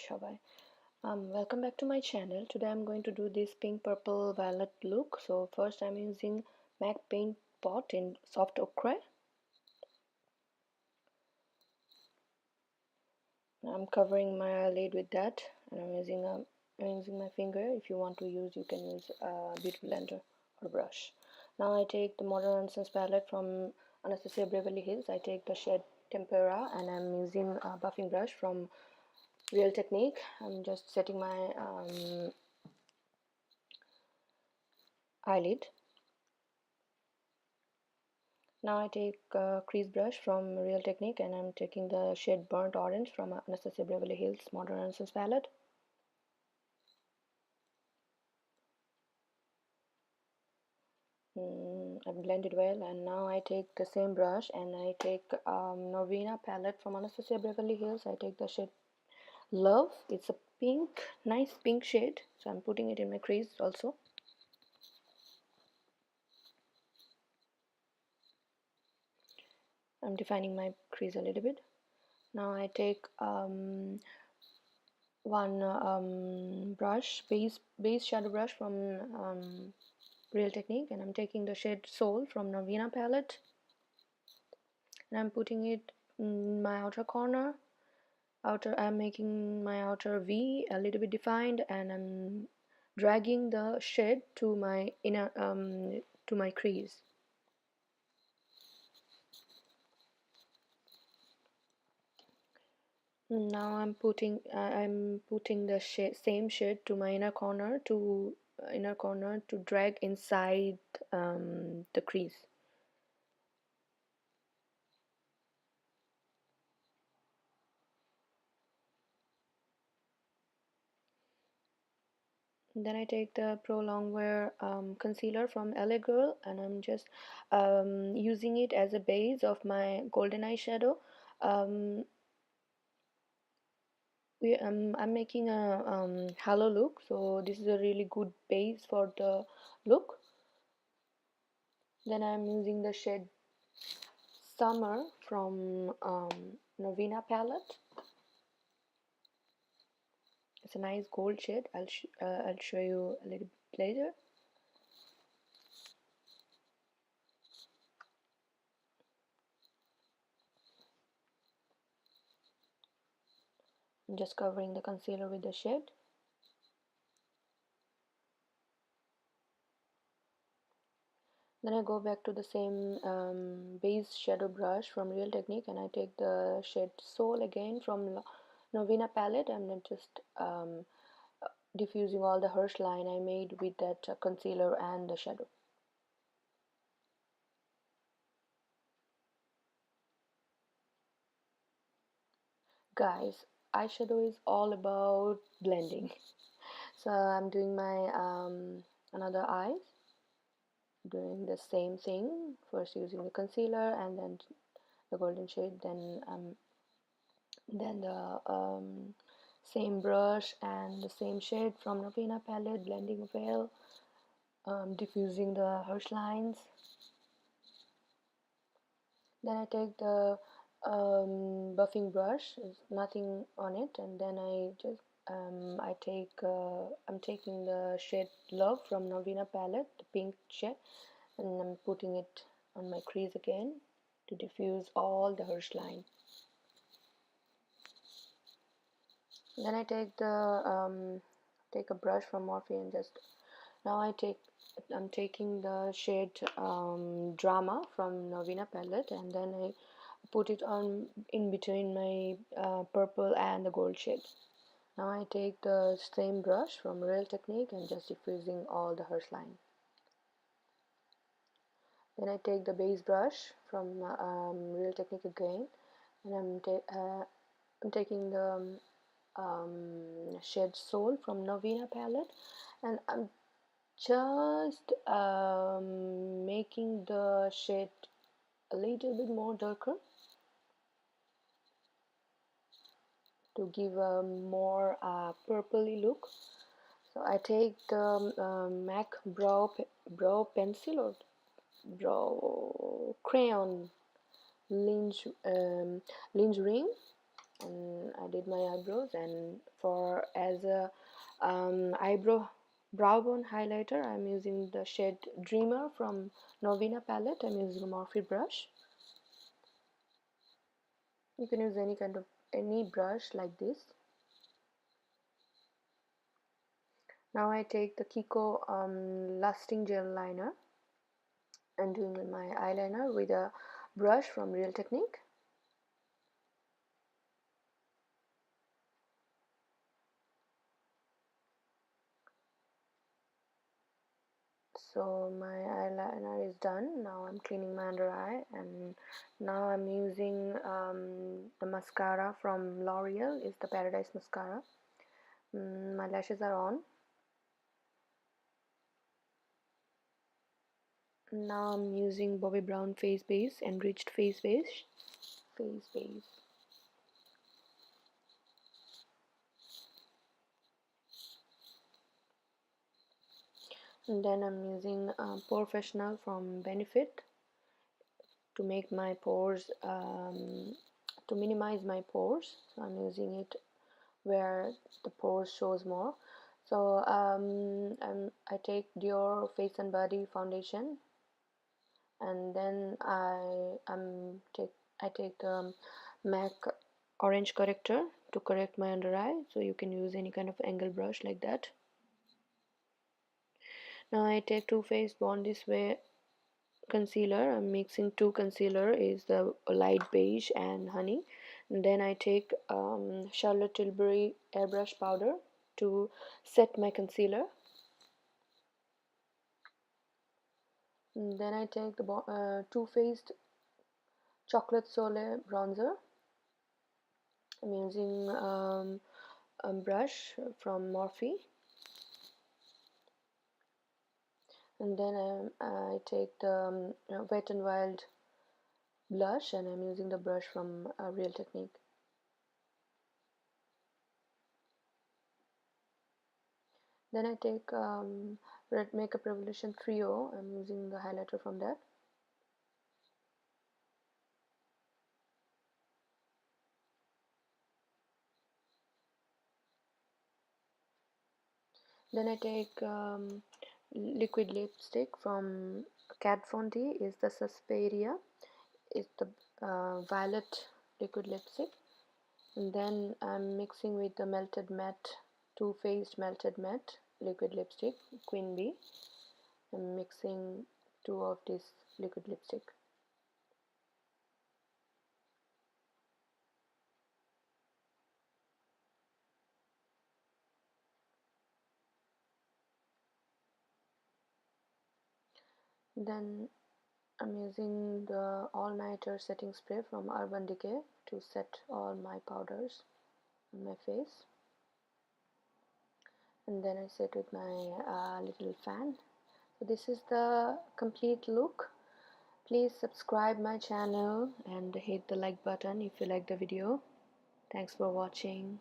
shoby. Welcome back to my channel. Today I'm going to do this pink purple violet look. So first I'm using MAC paint pot in soft ochre. I'm covering my eyelid with that, and I'm using my finger. If you want to use, you can use a beauty blender or brush. Now I take the Modern Renaissance palette from Anastasia Beverly Hills. I take the shade Tempera, and I'm using a buffing brush from Real Technique. I'm just setting my eyelid. Now I take a crease brush from Real Technique, and I'm taking the shade Burnt Orange from Anastasia Beverly Hills Modern Renaissance palette. I blend it well, and now I take the same brush and I take Norvina palette from Anastasia Beverly Hills. I take the shade Love. It's a pink, nice pink shade, so I'm putting it in my crease also. I'm defining my crease a little bit. Now I take one brush, base shadow brush from Real Technique, and I'm taking the shade Soul from Norvina palette, and I'm putting it in my outer corner. I'm making my outer V a little bit defined, and I'm dragging the shade to my inner to my crease. Now I'm putting the same shade to my inner corner to drag inside the crease. Then I take the Pro Longwear concealer from LA Girl, and I'm just using it as a base of my golden eyeshadow. I'm making a halo look, so this is a really good base for the look. Then I'm using the shade Summer from Norvina palette. It's a nice gold shade. I'll show you a little bit later. I'm just covering the concealer with the shade. Then I go back to the same base shadow brush from Real Technique, and I take the shade Soul again from Norvina palette, and then just diffusing all the harsh line I made with that concealer and the shadow. Guys, eyeshadow is all about blending. So I'm doing my another eyes, doing the same thing, first using the concealer and then the golden shade, then the same brush and the same shade from Norvina palette, blending well, diffusing the harsh lines. Then I take the buffing brush, there's nothing on it, and then I'm taking the shade Love from Norvina palette, the pink shade, and I'm putting it on my crease again to diffuse all the harsh line. Then I take a brush from Morphe, and just now I'm taking the shade Drama from Norvina palette, and then I put it on in between my purple and the gold shade. Now I take the same brush from Real Technique and just diffusing all the harsh line. Then I take the base brush from Real Technique again, and I'm taking the shade Soul from Norvina palette, and I'm just making the shade a little bit more darker to give a more purpley look. So I take the MAC brow pencil or brow crayon linge ring, and I did my eyebrows. And for as a brow bone highlighter, I'm using the shade Dreamer from Norvina palette. I'm using a Morphe brush. You can use any brush like this. Now I take the Kiko lusting gel liner and doing my eyeliner with a brush from Real Technique. So my eyeliner is done. Now I'm cleaning my under eye, and now I'm using the mascara from L'Oreal. It's the Paradise Mascara. My lashes are on. Now I'm using Bobbi Brown face base, enriched face base. And then I'm using Professional from Benefit to make my pores, to minimize my pores. So I'm using it where the pores shows more. So I take Dior Face and Body foundation, and then I take the MAC orange corrector to correct my under eye. So you can use any kind of angle brush like that. Now I take Too Faced Born This Way concealer. I'm mixing two concealer, is the light beige and honey, and then I take Charlotte Tilbury airbrush powder to set my concealer, and then I take the Too Faced Chocolate Soleil bronzer. I'm using a brush from Morphe, and then I take the Wet n Wild blush, and I'm using the brush from Real Technique. Then I take Red Makeup Revolution Trio. I'm using the highlighter from that. Then I take liquid lipstick from Kat Von D. Is the Suspiria. Is the violet liquid lipstick. And then I'm mixing with the melted matte, Too Faced melted matte liquid lipstick, Queen Bee. I'm mixing two of this liquid lipstick. Then I'm using the all-nighter setting spray from Urban Decay to set all my powders on my face. And then I set with my little fan. So this is the complete look. Please subscribe my channel and hit the like button if you like the video. Thanks for watching.